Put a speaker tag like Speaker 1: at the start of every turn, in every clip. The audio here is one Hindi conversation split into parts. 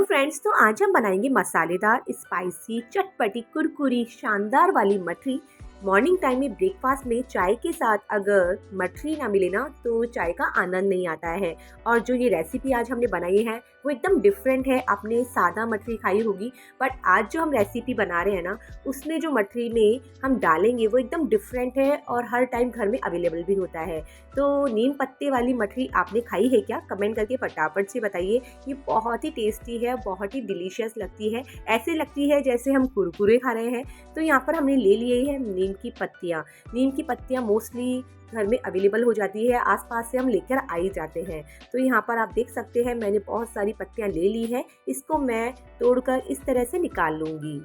Speaker 1: फ्रेंड्स, तो आज हम बनाएंगे मसालेदार स्पाइसी चटपटी कुरकुरी शानदार वाली मठरी। मॉर्निंग टाइम में ब्रेकफास्ट में चाय के साथ अगर मठरी ना मिले ना तो चाय का आनंद नहीं आता है। और जो ये रेसिपी आज हमने बनाई है वो एकदम डिफरेंट है। आपने सादा मठरी खाई होगी, बट आज जो हम रेसिपी बना रहे हैं ना उसमें जो मठरी में हम डालेंगे वो एकदम डिफरेंट है और हर टाइम घर में अवेलेबल भी होता है। तो नीम पत्ते वाली मठरी आपने खाई है क्या? कमेंट करके फटाफट से बताइए। ये बहुत ही टेस्टी है, बहुत ही डिलीशियस लगती है। ऐसे लगती है जैसे हम कुरकुरे खा रहे हैं। तो यहाँ पर हमने ले लिए है नीम की पत्तियाँ। नीम की पत्तियाँ मोस्टली घर में अवेलेबल हो जाती है, आसपास से हम लेकर आ ही जाते हैं। तो यहाँ पर आप देख सकते हैं मैंने बहुत सारी पत्तियाँ ले ली है। इसको मैं तोड़कर इस तरह से निकाल लूँगी।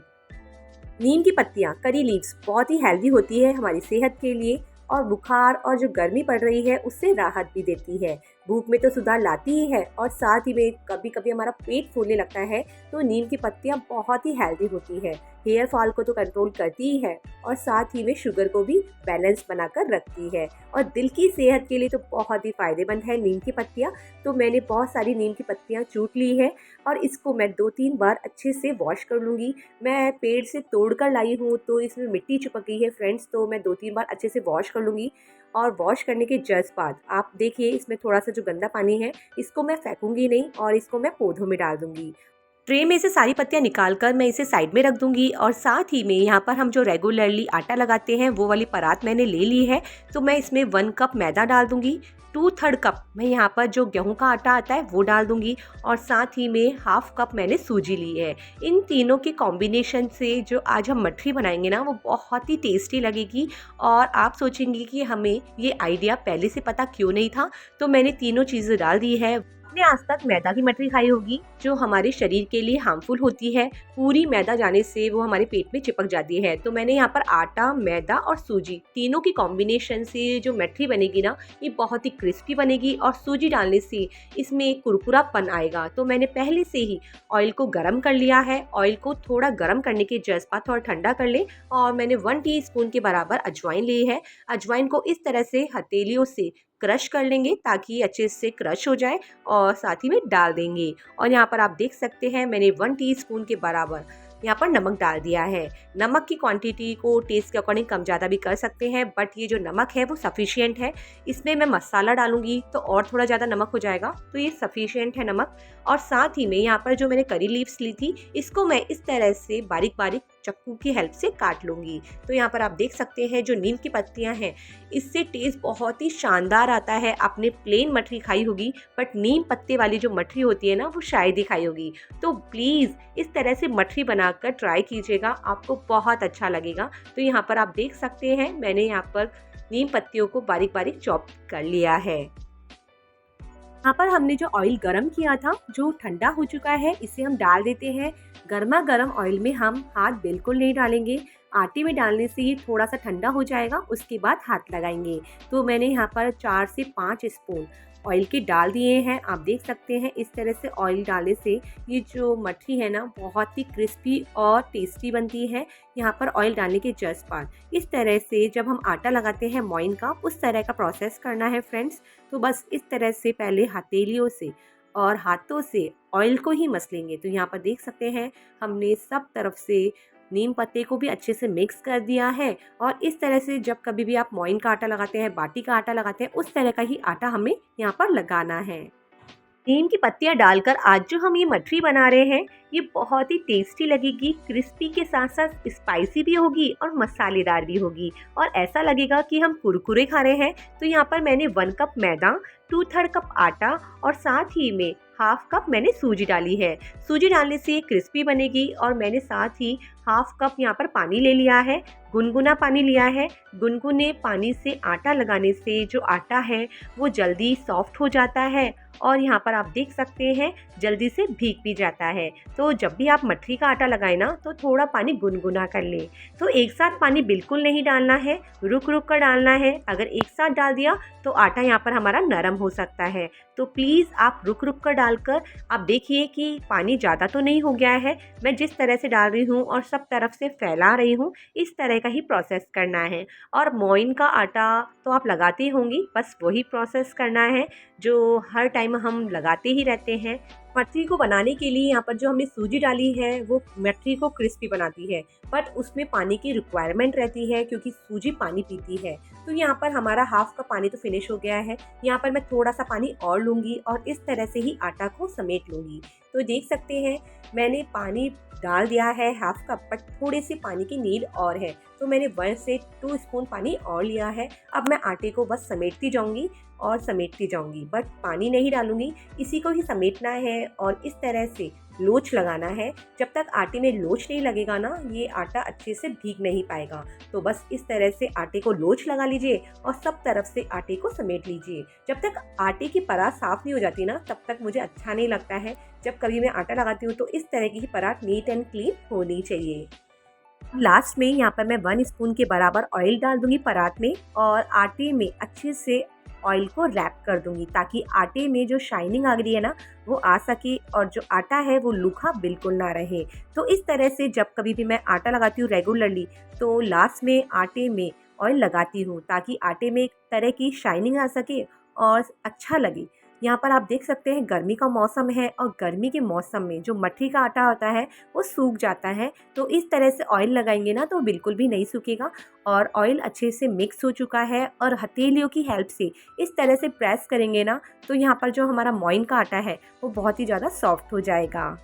Speaker 1: नीम की पत्तियाँ, करी लीव्स, बहुत ही हेल्दी होती है हमारी सेहत के लिए और बुखार और जो गर्मी पड़ रही है उससे राहत भी देती है। भूख में तो सुधार लाती ही है और साथ ही में कभी कभी हमारा पेट फूलने लगता है तो नीम की पत्तियाँ बहुत ही हेल्दी होती है। हेयर फॉल को तो कंट्रोल करती ही है और साथ ही में शुगर को भी बैलेंस बनाकर रखती है। और दिल की सेहत के लिए तो बहुत ही फायदेमंद है नीम की पत्तियाँ। तो मैंने बहुत सारी नीम की पत्तियाँ चूट ली है और इसको मैं 2-3 बार अच्छे से वॉश कर लूँगी। मैं पेड़ से तोड़ कर लाई हूँ तो इसमें मिट्टी चिपक गई है फ्रेंड्स, तो मैं 2-3 बार अच्छे से वॉश कर लूँगी। और वॉश करने के जस्ट बाद आप देखिए इसमें थोड़ा सा जो गंदा पानी है इसको मैं फेंकूंगी नहीं और इसको मैं पौधों में डाल दूंगी। ट्रे में से सारी पत्तियां निकाल कर मैं इसे साइड में रख दूंगी और साथ ही में यहाँ पर हम जो रेगुलरली आटा लगाते हैं वो वाली परात मैंने ले ली है। तो मैं इसमें 1 कप मैदा डाल दूंगी। 2/3 कप मैं यहाँ पर जो गेहूं का आटा आता है वो डाल दूंगी और साथ ही में 1/2 कप मैंने सूजी ली है। इन तीनों के कॉम्बिनेशन से जो आज हम मठरी बनाएंगे ना वो बहुत ही टेस्टी लगेगी। और आप सोचेंगे कि हमें ये आइडिया पहले से पता क्यों नहीं था। तो मैंने तीनों चीज़ें डाल दी है। आपने आज तक मैदा की मठरी खाई होगी जो हमारे शरीर के लिए हार्मफुल होती है। पूरी मैदा जाने से वो हमारे पेट में चिपक जाती है। तो मैंने यहाँ पर आटा, मैदा और सूजी तीनों की कॉम्बिनेशन से जो मठरी बनेगी ना ये बहुत ही क्रिस्पी बनेगी और सूजी डालने से इसमें एक कुरकुरापन आएगा। तो मैंने पहले से ही ऑयल को गर्म कर लिया है। ऑयल को थोड़ा गर्म करने के जस्ट बाद थोड़ा ठंडा कर ले और मैंने 1 टीस्पून के बराबर अजवाइन ली है। अजवाइन को इस तरह से हथेलियों से क्रश कर लेंगे ताकि अच्छे से क्रश हो जाए और साथ ही में डाल देंगे। और यहाँ पर आप देख सकते हैं मैंने 1 टीस्पून के बराबर यहाँ पर नमक डाल दिया है। नमक की क्वांटिटी को टेस्ट के अकॉर्डिंग कम ज़्यादा भी कर सकते हैं, बट ये जो नमक है वो सफिशिएंट है। इसमें मैं मसाला डालूंगी तो और थोड़ा ज़्यादा नमक हो जाएगा, तो ये सफिशिएंट है नमक। और साथ ही में यहाँ पर जो मैंने करी लीव्स ली थी इसको मैं इस तरह से बारीक बारीक चाकू की हेल्प से काट लूँगी। तो यहाँ पर आप देख सकते हैं जो नीम की पत्तियाँ हैं इससे टेस्ट बहुत ही शानदार आता है। आपने प्लेन मठरी खाई होगी बट नीम पत्ते वाली जो मठरी होती है ना वो शायद ही खाई होगी। तो प्लीज़ इस तरह से मठरी बनाकर ट्राई कीजिएगा, आपको बहुत अच्छा लगेगा। तो यहाँ पर आप देख सकते हैं मैंने यहाँ पर नीम पत्तियों को बारीक बारीक चॉप कर लिया है। यहाँ पर हमने जो ऑयल गरम किया था जो ठंडा हो चुका है इसे हम डाल देते हैं। गर्मा गर्म ऑयल में हम हाथ बिल्कुल नहीं डालेंगे। आटे में डालने से ये थोड़ा सा ठंडा हो जाएगा, उसके बाद हाथ लगाएंगे। तो मैंने यहाँ पर 4 से 5 स्पून ऑयल के डाल दिए हैं। आप देख सकते हैं इस तरह से ऑयल डालने से ये जो मठरी है ना बहुत ही क्रिस्पी और टेस्टी बनती है। यहाँ पर ऑयल डालने के जस्ट बाद इस तरह से जब हम आटा लगाते हैं मोइन का उस तरह का प्रोसेस करना है फ्रेंड्स। तो बस इस तरह से पहले हथेलियों से और हाथों से ऑयल को ही मसलेंगे। तो यहाँ पर देख सकते हैं हमने सब तरफ से नीम पत्ते को भी अच्छे से मिक्स कर दिया है। और इस तरह से जब कभी भी आप मोइन का आटा लगाते हैं, बाटी का आटा लगाते हैं, उस तरह का ही आटा हमें यहाँ पर लगाना है। नीम की पत्तियां डालकर आज जो हम ये मठरी बना रहे हैं ये बहुत ही टेस्टी लगेगी। क्रिस्पी के साथ साथ स्पाइसी भी होगी और मसालेदार भी होगी और ऐसा लगेगा कि हम कुरकुरे खा रहे हैं। तो यहाँ पर मैंने 1 कप मैदा, 2/3 कप आटा और साथ ही में 1/2 कप मैंने सूजी डाली है। सूजी डालने से ये क्रिस्पी बनेगी। और मैंने साथ ही 1/2 कप यहाँ पर पानी ले लिया है, गुनगुना पानी लिया है। गुनगुने पानी से आटा लगाने से जो आटा है वो जल्दी सॉफ्ट हो जाता है और यहाँ पर आप देख सकते हैं जल्दी से भीग भी जाता है। तो जब भी आप मठरी का आटा लगाएं ना तो थोड़ा पानी गुनगुना कर लें। तो एक साथ पानी बिल्कुल नहीं डालना है, रुक रुक कर डालना है। अगर एक साथ डाल दिया तो आटा यहाँ पर हमारा नरम हो सकता है। तो प्लीज़ आप रुक रुक कर डालकर आप देखिए कि पानी ज़्यादा तो नहीं हो गया है। मैं जिस तरह से डाल रही हूँ और सब तरफ से फैला रही हूँ इस तरह का ही प्रोसेस करना है। और मोइन का आटा तो आप लगाते होंगी, बस वही प्रोसेस करना है जो हर टाइम हम लगाते ही रहते हैं। मठरी को बनाने के लिए यहाँ पर जो हमने सूजी डाली है वो मठरी को क्रिस्पी बनाती है, बट उसमें पानी की रिक्वायरमेंट रहती है क्योंकि सूजी पानी पीती है। तो यहाँ पर हमारा हाफ कप पानी तो फिनिश हो गया है। यहाँ पर मैं थोड़ा सा पानी और लूँगी और इस तरह से ही आटा को समेट लूँगी। तो देख सकते हैं मैंने पानी डाल दिया है हाफ कप, बट थोड़े से पानी की नीड और है, तो मैंने 1 से 2 स्पून पानी और लिया है। अब मैं आटे को बस समेटती जाऊंगी और समेटती जाऊंगी, बट पानी नहीं डालूंगी। इसी को ही समेटना है और इस तरह से लोच लगाना है। जब तक आटे में लोच नहीं लगेगा ना, ये आटा अच्छे से भीग नहीं पाएगा। तो बस इस तरह से आटे को लोच लगा लीजिए और सब तरफ से आटे को समेट लीजिए। जब तक आटे की परात साफ नहीं हो जाती ना, तब तक मुझे अच्छा नहीं लगता है। जब कभी मैं आटा लगाती हूँ तो इस तरह की परात नीट एंड क्लीन होनी चाहिए। लास्ट में यहाँ पर मैं 1 स्पून के बराबर ऑयल डाल दूंगी परात में और आटे में अच्छे से ऑयल को रैप कर दूंगी, ताकि आटे में जो शाइनिंग आ गई है ना वो आ सके और जो आटा है वो लूखा बिल्कुल ना रहे। तो इस तरह से जब कभी भी मैं आटा लगाती हूँ रेगुलरली, तो लास्ट में आटे में ऑयल लगाती हूँ ताकि आटे में एक तरह की शाइनिंग आ सके और अच्छा लगे। यहाँ पर आप देख सकते हैं गर्मी का मौसम है और गर्मी के मौसम में जो मठरी का आटा होता है वो सूख जाता है। तो इस तरह से ऑयल लगाएंगे ना तो बिल्कुल भी नहीं सूखेगा और ऑयल अच्छे से मिक्स हो चुका है और हथेलियों की हेल्प से इस तरह से प्रेस करेंगे ना तो यहाँ पर जो हमारा मोइन का आटा है वो बहुत ही ज़्यादा सॉफ्ट हो जाएगा।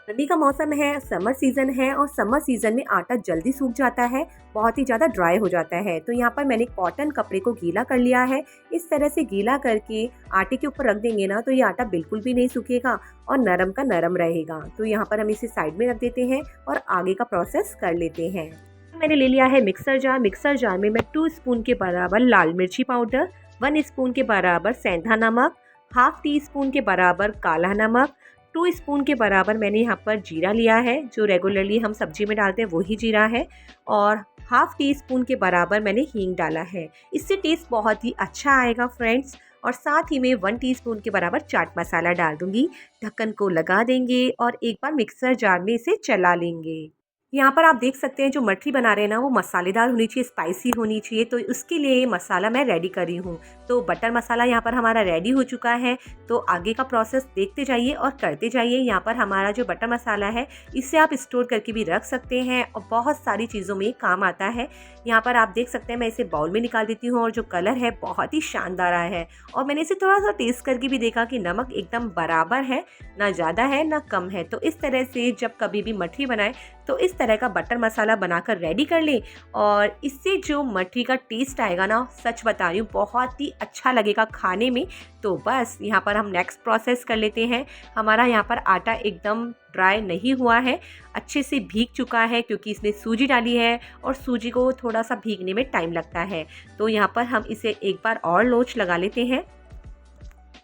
Speaker 1: गर्मी का मौसम है, समर सीज़न है और समर सीज़न में आटा जल्दी सूख जाता है, बहुत ही ज़्यादा ड्राई हो जाता है। तो यहाँ पर मैंने कॉटन कपड़े को गीला कर लिया है। इस तरह से गीला करके आटे के ऊपर रख देंगे ना तो ये आटा बिल्कुल भी नहीं सूखेगा और नरम का नरम रहेगा। तो यहाँ पर हम इसे साइड में रख देते हैं और आगे का प्रोसेस कर लेते हैं। मैंने ले लिया है मिक्सर जार। मिक्सर जार में मैं 2 स्पून के बराबर लाल मिर्ची पाउडर, 1 स्पून के बराबर सेंधा नमक, हाफ टी स्पून के बराबर काला नमक, 2 स्पून के बराबर मैंने यहाँ पर जीरा लिया है, जो रेगुलरली हम सब्जी में डालते हैं वही जीरा है, और हाफ टी स्पून के बराबर मैंने हींग डाला है। इससे टेस्ट बहुत ही अच्छा आएगा फ्रेंड्स। और साथ ही में 1 टीस्पून के बराबर चाट मसाला डाल दूंगी। ढक्कन को लगा देंगे और एक बार मिक्सर जार में इसे चला लेंगे। यहाँ पर आप देख सकते हैं जो मठरी बना रहे हैं ना वो मसालेदार होनी चाहिए, स्पाइसी होनी चाहिए। तो उसके लिए मसाला मैं रेडी कर रही हूँ। तो बटर मसाला यहाँ पर हमारा रेडी हो चुका है। तो आगे का प्रोसेस देखते जाइए और करते जाइए। यहाँ पर हमारा जो बटर मसाला है इसे आप स्टोर करके भी रख सकते हैं और बहुत सारी चीज़ों में काम आता है। यहाँ पर आप देख सकते हैं मैं इसे बाउल में निकाल देती हूँ और जो कलर है बहुत ही शानदार आया है। और मैंने इसे थोड़ा सा टेस्ट करके भी देखा कि नमक एकदम बराबर है, ना ज़्यादा है ना कम है। तो इस तरह से जब कभी भी मठरी बनाए तो इस तरह का बटर मसाला बनाकर रेडी कर लें और इससे जो मठरी का टेस्ट आएगा ना, सच बता रही हूँ बहुत ही अच्छा लगेगा खाने में। तो बस यहाँ पर हम नेक्स्ट प्रोसेस कर लेते हैं। हमारा यहाँ पर आटा एकदम ड्राई नहीं हुआ है, अच्छे से भीग चुका है क्योंकि इसमें सूजी डाली है और सूजी को थोड़ा सा भीगने में टाइम लगता है। तो यहाँ पर हम इसे एक बार और लोच लगा लेते हैं।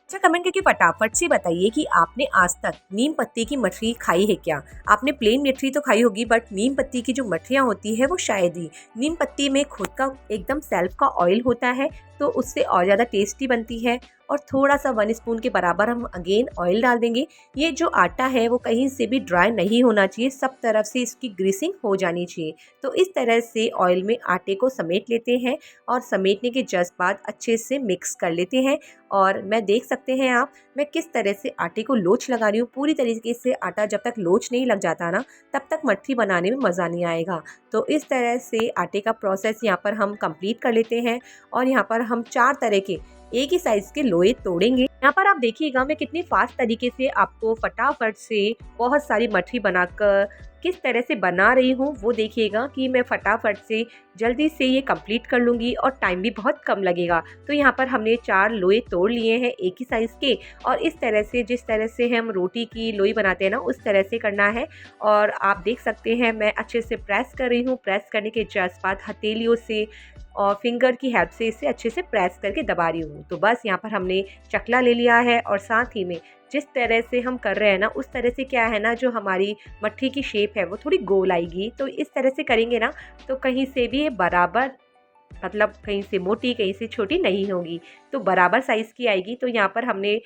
Speaker 1: अच्छा, कमेंट करके फटाफट से बताइए कि आपने आज तक नीम पत्ते की मठरी खाई है क्या। आपने प्लेन मठरी तो खाई होगी, बट नीम पत्ती की जो मठरियाँ होती है वो शायद ही। नीम पत्ती में खुद का एकदम सेल्फ का ऑयल होता है तो उससे और ज़्यादा टेस्टी बनती है। और थोड़ा सा 1 स्पून के बराबर हम अगेन ऑयल डाल देंगे। ये जो आटा है वो कहीं से भी ड्राई नहीं होना चाहिए, सब तरफ से इसकी ग्रीसिंग हो जानी चाहिए। तो इस तरह से ऑयल में आटे को समेट लेते हैं और समेटने के जस्ट बाद अच्छे से मिक्स कर लेते हैं। और मैं देख सकते हैं आप, मैं किस तरह से आटे को लोच लगा रही हूँ। पूरी तरीके से आटा जब तक लोच नहीं लग जाता ना, तब तक मठरी बनाने में मज़ा नहीं आएगा। तो इस तरह से आटे का प्रोसेस यहाँ पर हम कंप्लीट कर लेते हैं और यहाँ पर हम 4 तरह के एक ही साइज के लोए तोड़ेंगे। यहाँ पर आप देखिएगा मैं कितनी फास्ट तरीके से आपको फटाफट से बहुत सारी मठरी बनाकर किस तरह से बना रही हूँ वो देखिएगा कि मैं फटाफट से जल्दी से ये कंप्लीट कर लूँगी और टाइम भी बहुत कम लगेगा। तो यहाँ पर हमने 4 लोई तोड़ लिए हैं एक ही साइज़ के, और इस तरह से जिस तरह से हम रोटी की लोई बनाते हैं ना उस तरह से करना है। और आप देख सकते हैं मैं अच्छे से प्रेस कर रही हूँ। प्रेस करने के जस्ट बाद हथेलियों से और फिंगर की हेल्प से इसे अच्छे से प्रेस करके दबा रही हूँ। तो बस यहाँ पर हमने चकला ले लिया है और साथ ही में जिस तरह से हम कर रहे हैं ना उस तरह से क्या है ना, जो हमारी मट्ठी की शेप है वो थोड़ी गोल आएगी। तो इस तरह से करेंगे ना तो कहीं से भी ये बराबर, मतलब कहीं से मोटी कहीं से छोटी नहीं होगी, तो बराबर साइज़ की आएगी। तो यहाँ पर हमने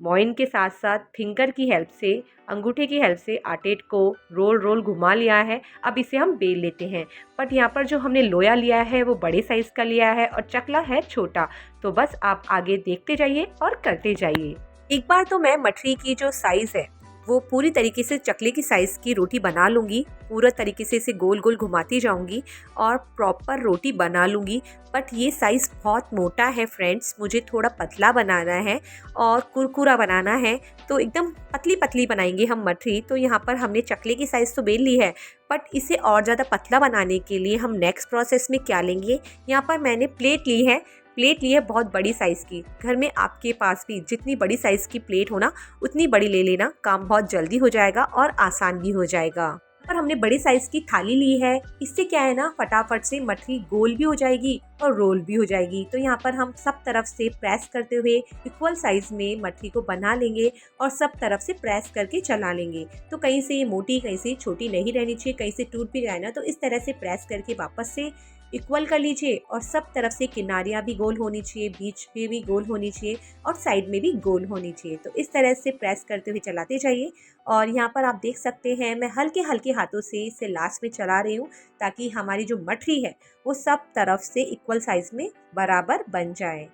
Speaker 1: मोइन के साथ साथ फिंगर की हेल्प से, अंगूठे की हेल्प से आटे को रोल घुमा लिया है। अब इसे हम बेल लेते हैं। बट यहाँ पर जो हमने लोया लिया है वो बड़े साइज़ का लिया है और चकला है छोटा। तो बस आप आगे देखते जाइए और करते जाइए। एक बार तो मैं मठरी की जो साइज़ है वो पूरी तरीके से चकले की साइज़ की रोटी बना लूँगी। पूरा तरीके से इसे गोल गोल घुमाती जाऊँगी और प्रॉपर रोटी बना लूँगी। बट ये साइज़ बहुत मोटा है फ्रेंड्स, मुझे थोड़ा पतला बनाना है और कुरकुरा बनाना है। तो एकदम पतली पतली बनाएंगे हम मठरी। तो यहाँ पर हमने चकले की साइज़ तो बेल ली है, बट इसे और ज़्यादा पतला बनाने के लिए हम नेक्स्ट प्रोसेस में क्या लेंगे, यहाँ पर मैंने प्लेट ली है बहुत बड़ी साइज़ की। घर में आपके पास भी जितनी बड़ी साइज़ की प्लेट हो ना उतनी बड़ी ले लेना, काम बहुत जल्दी हो जाएगा और आसान भी हो जाएगा। पर हमने बड़ी साइज़ की थाली ली है, इससे क्या है ना फटाफट से मठरी गोल भी हो जाएगी और रोल भी हो जाएगी। तो यहाँ पर हम सब तरफ से प्रेस करते हुए इक्वल साइज़ में मठरी को बना लेंगे और सब तरफ से प्रेस करके चला लेंगे। तो कहीं से ये मोटी कहीं से छोटी नहीं रहनी चाहिए, कहीं से टूट भी जाए ना तो इस तरह से प्रेस करके वापस से इक्वल कर लीजिए और सब तरफ से किनारियाँ भी गोल होनी चाहिए, बीच में भी गोल होनी चाहिए और साइड में भी गोल होनी चाहिए। तो इस तरह से प्रेस करते हुए चलाते जाइए। और यहाँ पर आप देख सकते हैं मैं हल्के हल्के हाथों से इसे लास्ट में चला रही हूँ ताकि हमारी जो मठरी है वो सब तरफ से इक्वल साइज़ में बराबर बन जाए।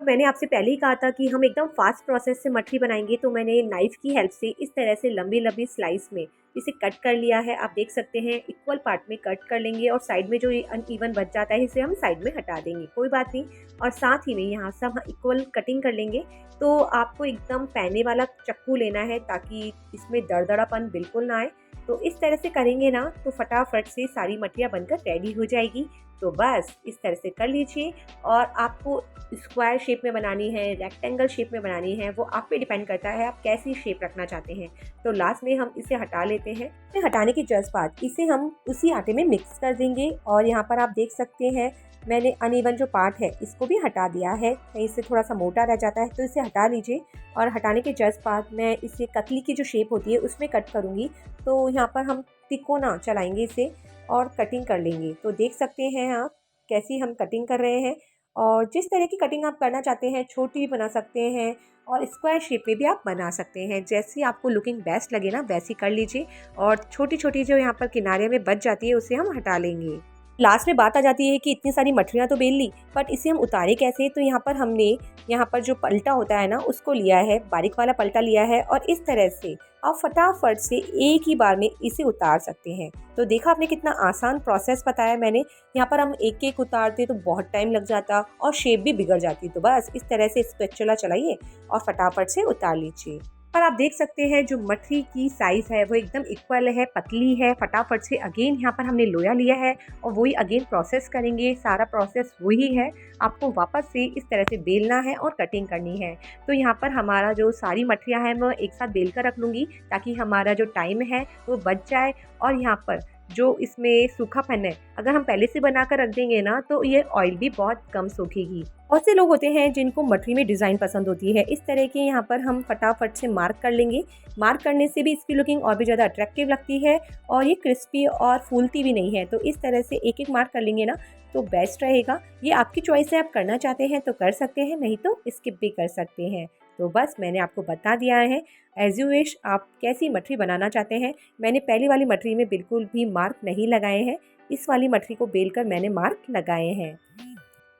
Speaker 1: मैंने आपसे पहले ही कहा था कि हम एकदम फास्ट प्रोसेस से मठरी बनाएंगे, तो मैंने नाइफ़ की हेल्प से इस तरह से लंबी लंबी स्लाइस में इसे कट कर लिया है। आप देख सकते हैं इक्वल पार्ट में कट कर लेंगे और साइड में जो ये अनइवन बच जाता है इसे हम साइड में हटा देंगे, कोई बात नहीं। और साथ ही में यहाँ से हम इक्वल कटिंग कर लेंगे। तो आपको एकदम पैने वाला चक्कू लेना है ताकि इसमें दरदरापन बिल्कुल ना आए। तो इस तरह से करेंगे ना तो फटाफट से सारी मठरियाँ बनकर रेडी हो जाएगी। तो बस इस तरह से कर लीजिए। और आपको स्क्वायर शेप में बनानी है, रेक्टेंगल शेप में बनानी है, वो आप पे डिपेंड करता है आप कैसी शेप रखना चाहते हैं। तो लास्ट में हम इसे हटा लेते हैं। इसे हटाने की जस्ट बात, इसे हम उसी आटे में मिक्स कर देंगे। और यहाँ पर आप देख सकते हैं मैंने अनइवन जो पार्ट है इसको भी हटा दिया है, कहीं से थोड़ा सा मोटा रह जाता है तो इसे हटा लीजिए। और हटाने के जस्ट बाद मैं इसे कतली की जो शेप होती है उसमें कट करूँगी। तो यहाँ पर हम तिकोना चलाएंगे इसे और कटिंग कर लेंगे। तो देख सकते हैं आप कैसी हम कटिंग कर रहे हैं। और जिस तरह की कटिंग आप करना चाहते हैं, छोटी भी बना सकते हैं और स्क्वायर शेप में भी आप बना सकते हैं, जैसी आपको लुकिंग बेस्ट लगे ना वैसी कर लीजिए। और छोटी छोटी जो यहाँ पर किनारे में बच जाती है उसे हम हटा लेंगे। लास्ट में बात आ जाती है कि इतनी सारी मठरियाँ तो बेल ली, बट इसे हम उतारे कैसे। तो यहाँ पर हमने यहाँ पर जो पलटा होता है ना उसको लिया है, बारीक वाला पलटा लिया है और इस तरह से आप फटाफट से एक ही बार में इसे उतार सकते हैं। तो देखा आपने कितना आसान प्रोसेस बताया मैंने। यहाँ पर हम एक एक उतारते तो बहुत टाइम लग जाता और शेप भी बिगड़ जाती। तो बस इस तरह से स्पैचुला चलाइए और फटाफट से उतार लीजिए। पर आप देख सकते हैं जो मठरी की साइज़ है वो एकदम इक्वल है, पतली है। फटाफट से अगेन यहाँ पर हमने लोया लिया है और वही अगेन प्रोसेस करेंगे। सारा प्रोसेस वही है, आपको वापस से इस तरह से बेलना है और कटिंग करनी है। तो यहाँ पर हमारा जो सारी मठरियाँ हैं मैं एक साथ बेल कर रख लूँगी ताकि हमारा जो टाइम है वो बच जाए। और यहाँ पर जो इसमें सूखापन है अगर हम पहले से बना कर रख देंगे ना तो ये ऑयल भी बहुत कम सोखेगी। बहुत से लोग होते हैं जिनको मठरी में डिज़ाइन पसंद होती है, इस तरह के यहाँ पर हम फटाफट से मार्क कर लेंगे। मार्क करने से भी इसकी लुकिंग और भी ज़्यादा अट्रैक्टिव लगती है और ये क्रिस्पी और फूलती भी नहीं है। तो इस तरह से एक एक मार्क कर लेंगे ना तो बेस्ट रहेगा। ये आपकी चॉइस है, आप करना चाहते हैं तो कर सकते हैं, नहीं तो स्किप भी कर सकते हैं। तो बस मैंने आपको बता दिया है, एज यू विश आप कैसी मठरी बनाना चाहते हैं। मैंने पहली वाली मठरी में बिल्कुल भी मार्क नहीं लगाए हैं, इस वाली मठरी को बेल कर मैंने मार्क लगाए हैं।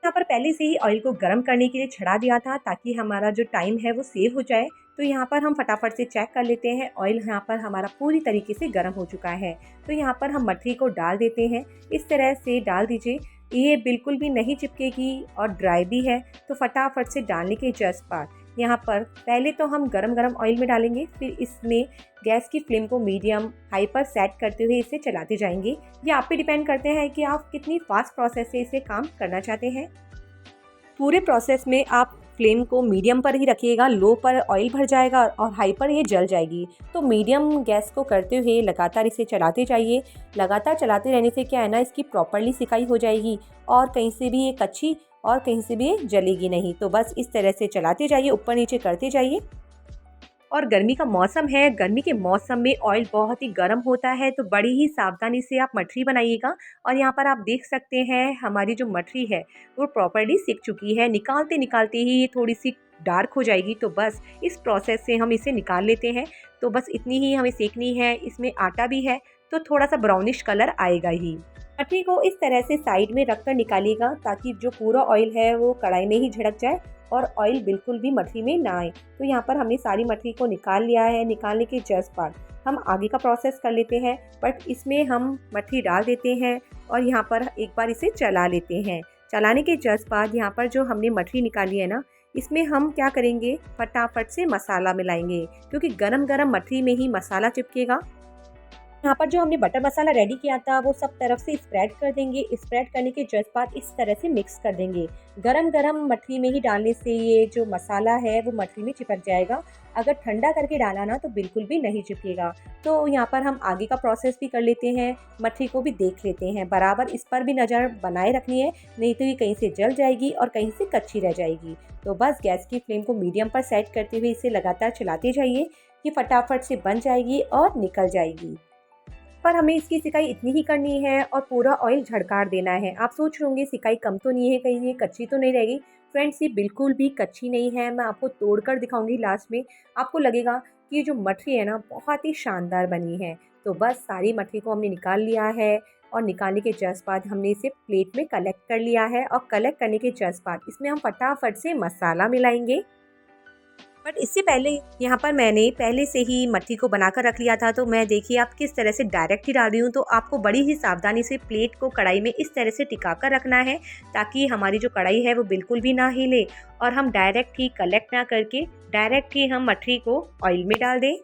Speaker 1: यहाँ पर पहले से ही ऑयल को गर्म करने के लिए चढ़ा दिया था ताकि हमारा जो टाइम है वो सेव हो जाए। तो यहाँ पर हम फटाफट से चेक कर लेते हैं, ऑयल यहाँ पर हमारा पूरी तरीके से गर्म हो चुका है। तो यहाँ पर हम मठरी को डाल देते हैं, इस तरह से डाल दीजिए। ये बिल्कुल भी नहीं चिपकेगी और ड्राई भी है। तो फटाफट से डालने के जस्ट बाद यहाँ पर पहले तो हम गरम गरम ऑयल में डालेंगे, फिर इसमें गैस की फ्लेम को मीडियम हाई पर सेट करते हुए इसे चलाते जाएंगे। ये आप पे डिपेंड करते हैं कि आप कितनी फास्ट प्रोसेस से इसे काम करना चाहते हैं। पूरे प्रोसेस में आप फ्लेम को मीडियम पर ही रखिएगा, लो पर ऑयल भर जाएगा और हाई पर ये जल जाएगी। तो मीडियम गैस को करते हुए लगातार इसे चलाते जाइए। लगातार चलाते रहने से क्या है ना, इसकी प्रॉपरली सिकाई हो जाएगी और कहीं से भी ये कच्ची और कहीं से भी ये जलेगी नहीं। तो बस इस तरह से चलाते जाइए, ऊपर नीचे करते जाइए। और गर्मी का मौसम है, गर्मी के मौसम में ऑयल बहुत ही गर्म होता है, तो बड़ी ही सावधानी से आप मठरी बनाइएगा। और यहाँ पर आप देख सकते हैं हमारी जो मठरी है वो प्रॉपर्ली सिक चुकी है। निकालते निकालते ही ये थोड़ी सी डार्क हो जाएगी। तो बस इस प्रोसेस से हम इसे निकाल लेते हैं। तो बस इतनी ही हमें सेकनी है। इसमें आटा भी है तो थोड़ा सा ब्राउनिश कलर आएगा ही। मठरी को इस तरह से साइड में रख कर निकालिएगा ताकि जो पूरा ऑयल है वो कढ़ाई में ही झड़क जाए और ऑयल बिल्कुल भी मठरी में ना आए। तो यहाँ पर हमने सारी मठरी को निकाल लिया है। निकालने के जस्ट बाद हम आगे का प्रोसेस कर लेते हैं, बट इसमें हम मठरी डाल देते हैं और यहाँ पर एक बार इसे चला लेते हैं। चलाने के जस्ट बाद यहाँ पर जो हमने मठरी निकाली है ना, इसमें हम क्या करेंगे, फटाफट से मसाला मिलाएंगे, क्योंकि गरम गरम मठरी में ही मसाला चिपकेगा। यहाँ पर जो हमने बटर मसाला रेडी किया था वो सब तरफ से स्प्रेड कर देंगे। स्प्रेड करने के जस्ट बाद इस तरह से मिक्स कर देंगे। गरम गरम मठरी में ही डालने से ये जो मसाला है वो मठरी में चिपक जाएगा। अगर ठंडा करके डाला ना तो बिल्कुल भी नहीं चिपकेगा। तो यहाँ पर हम आगे का प्रोसेस भी कर लेते हैं। मठरी को भी देख लेते हैं, बराबर इस पर भी नज़र बनाए रखनी है, नहीं तो ये कहीं से जल जाएगी और कहीं से कच्ची रह जाएगी। तो बस गैस की फ्लेम को मीडियम पर सेट करते हुए इसे लगातार चलाते जाइए। ये फटाफट से बन जाएगी और निकल जाएगी। पर हमें इसकी सिकाई इतनी ही करनी है और पूरा ऑयल झड़कार देना है। आप सोच रहे होंगे सिकाई कम तो नहीं है, कहीं ये कच्ची तो नहीं रहेगी। फ्रेंड्स, ये बिल्कुल भी कच्ची नहीं है। मैं आपको तोड़कर दिखाऊंगी लास्ट में। आपको लगेगा कि ये जो मठरी है ना बहुत ही शानदार बनी है। तो बस सारी मठरी को हमने निकाल लिया है और निकालने के जस्ट बाद हमने इसे प्लेट में कलेक्ट कर लिया है। और कलेक्ट करने के जस्ट बाद इसमें हम फटाफट से मसाला मिलाएंगे। बट इससे पहले यहाँ पर मैंने पहले से ही मट्ठी को बनाकर रख लिया था। तो मैं देखिए आप किस तरह से डायरेक्ट ही डाल रही हूँ। तो आपको बड़ी ही सावधानी से प्लेट को कढ़ाई में इस तरह से टिका कर रखना है, ताकि हमारी जो कढ़ाई है वो बिल्कुल भी ना हिले और हम डायरेक्ट ही कलेक्ट ना करके डायरेक्ट ही हम मठरी को ऑयल में डाल दें।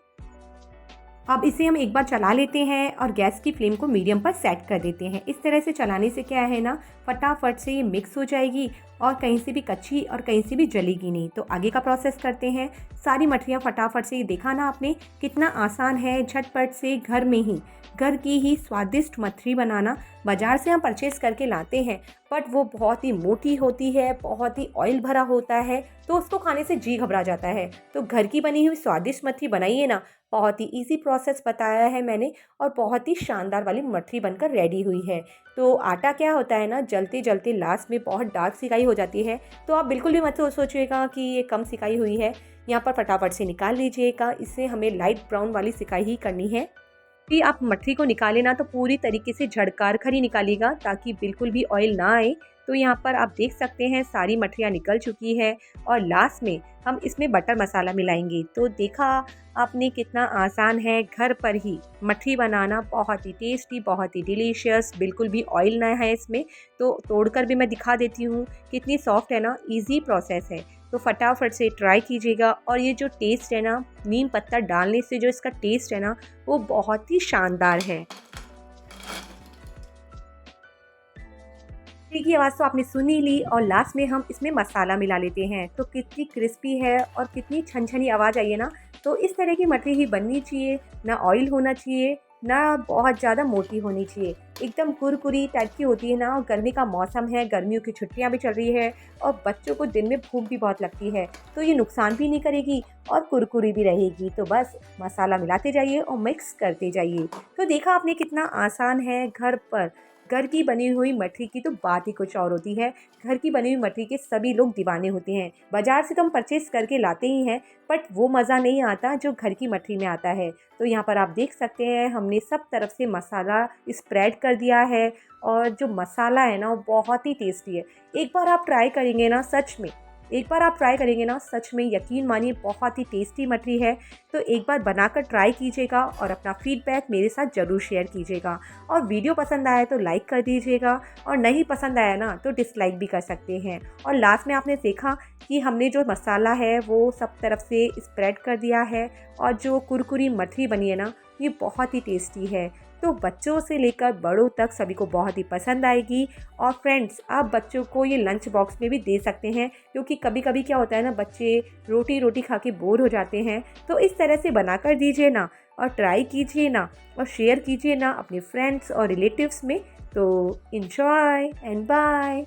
Speaker 1: अब इसे हम एक बार चला लेते हैं और गैस की फ्लेम को मीडियम पर सेट कर देते हैं। इस तरह से चलाने से क्या है ना, फटाफट से ये मिक्स हो जाएगी और कहीं से भी कच्ची और कहीं से भी जलेगी नहीं। तो आगे का प्रोसेस करते हैं। सारी मठरियाँ फटाफट से, ये देखा ना आपने कितना आसान है, झटपट से घर में ही घर की ही स्वादिष्ट मठरी बनाना। बाज़ार से हम परचेज़ करके लाते हैं बट वो बहुत ही मोटी होती है, बहुत ही ऑयल भरा होता है, तो उसको खाने से जी घबरा जाता है। तो घर की बनी हुई स्वादिष्ट मठरी बनाइए ना। बहुत ही इजी प्रोसेस बताया है मैंने और बहुत ही शानदार वाली मठरी बनकर रेडी हुई है। तो आटा क्या होता है ना, जलते जलते लास्ट में बहुत डार्क सिकाई हो जाती है। तो आप बिल्कुल भी मत सोचिएगा कि ये कम सिकाई हुई है। यहाँ पर फटाफट से निकाल लीजिएगा। इससे हमें लाइट ब्राउन वाली सिकाई ही करनी है। कि आप मठरी को निकालें ना तो पूरी तरीके से झड़कार कर ही निकालिएगा, ताकि बिल्कुल भी ऑयल ना आए। तो यहाँ पर आप देख सकते हैं सारी मठरियाँ निकल चुकी है और लास्ट में हम इसमें बटर मसाला मिलाएंगे। तो देखा आपने कितना आसान है घर पर ही मठरी बनाना, बहुत ही टेस्टी, बहुत ही डिलीशियस, बिल्कुल भी ऑयल ना है इसमें। तो तोड़कर भी मैं दिखा देती हूँ कितनी सॉफ्ट है ना, इजी प्रोसेस है। तो फटाफट से ट्राई कीजिएगा। और ये जो टेस्ट है ना, नीम पत्ता डालने से जो इसका टेस्ट है ना वो बहुत ही शानदार है। की आवाज़ तो आपने सुनी ली और लास्ट में हम इसमें मसाला मिला लेते हैं। तो कितनी क्रिस्पी है और कितनी छनछनी आवाज़ आई है ना। तो इस तरह की मठरी ही बननी चाहिए, ना ऑयल होना चाहिए, ना बहुत ज़्यादा मोटी होनी चाहिए, एकदम कुरकुरी टाइप की होती है ना। और गर्मी का मौसम है, गर्मियों की छुट्टियां भी चल रही है और बच्चों को दिन में भूख भी बहुत लगती है, तो ये नुकसान भी नहीं करेगी और कुरकुरी भी रहेगी। तो बस मसाला मिलाते जाइए और मिक्स करते जाइए। तो देखा आपने कितना आसान है। घर की बनी हुई मठरी की तो बात ही कुछ और होती है। घर की बनी हुई मठरी के सभी लोग दीवाने होते हैं। बाज़ार से तो हम परचेस करके लाते ही हैं, बट वो मज़ा नहीं आता जो घर की मठरी में आता है। तो यहाँ पर आप देख सकते हैं हमने सब तरफ से मसाला स्प्रेड कर दिया है और जो मसाला है ना वो बहुत ही टेस्टी है। एक बार आप ट्राई करेंगे ना, सच में यकीन मानिए बहुत ही टेस्टी मठरी है। तो एक बार बनाकर ट्राई कीजिएगा और अपना फीडबैक मेरे साथ ज़रूर शेयर कीजिएगा। और वीडियो पसंद आया तो लाइक कर दीजिएगा और नहीं पसंद आया ना तो डिसलाइक भी कर सकते हैं। और लास्ट में आपने देखा कि हमने जो मसाला है वो सब तरफ से स्प्रेड कर दिया है और जो कुरकुरी मठरी बनी है ना ये बहुत ही टेस्टी है। तो बच्चों से लेकर बड़ों तक सभी को बहुत ही पसंद आएगी। और फ्रेंड्स, आप बच्चों को ये लंच बॉक्स में भी दे सकते हैं, क्योंकि कभी कभी क्या होता है ना, बच्चे रोटी खा के बोर हो जाते हैं। तो इस तरह से बनाकर दीजिए ना और ट्राई कीजिए ना और शेयर कीजिए ना अपने फ्रेंड्स और रिलेटिव्स में। तो एंजॉय एंड बाय।